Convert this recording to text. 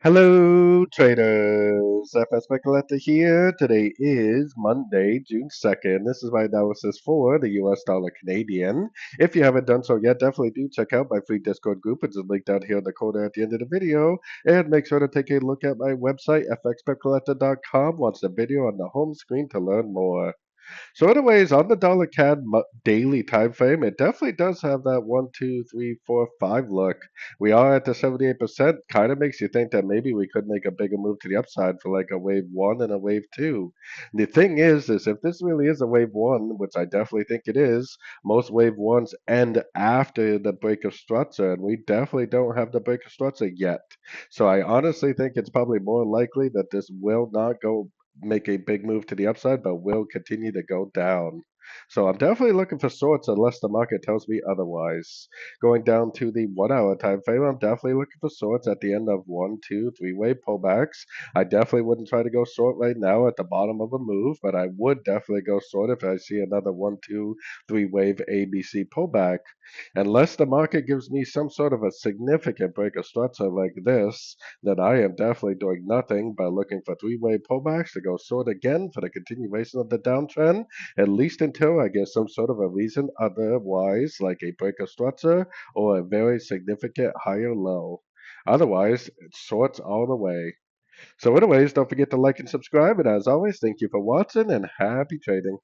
Hello, traders. FX Pip Collector here. Today is Monday, June 2nd. This is my analysis for the US dollar Canadian. If you haven't done so yet, definitely do check out my free Discord group. It's linked down here in the corner at the end of the video. And make sure to take a look at my website, fxpipcollector.com. Watch the video on the home screen to learn more. So, anyways, on the dollar CAD daily time frame, it definitely does have that 1, 2, 3, 4, 5 look. We are at the 78%. Kind of makes you think that maybe we could make a bigger move to the upside for like a wave one and a wave two. The thing is if this really is a wave one, which I definitely think it is, most wave ones end after the break of structure, and we definitely don't have the break of structure yet. So I honestly think it's probably more likely that this will not go make a big move to the upside, but will continue to go down. So I'm definitely looking for sorts unless the market tells me otherwise. Going down to the 1 hour time frame, I'm definitely looking for sorts at the end of 1, 2, 3 wave pullbacks. I definitely wouldn't try to go short right now at the bottom of a move, but I would definitely go short if I see another 1, 2, 3 wave ABC pullback. Unless the market gives me some sort of a significant break of structure like this, then I am definitely doing nothing but looking for three-way pullbacks to go short again for the continuation of the downtrend, at least until I get some sort of a reason otherwise, like a break of structure or a very significant higher low. Otherwise, it's shorts all the way. So anyways, don't forget to like and subscribe, and as always, thank you for watching and happy trading.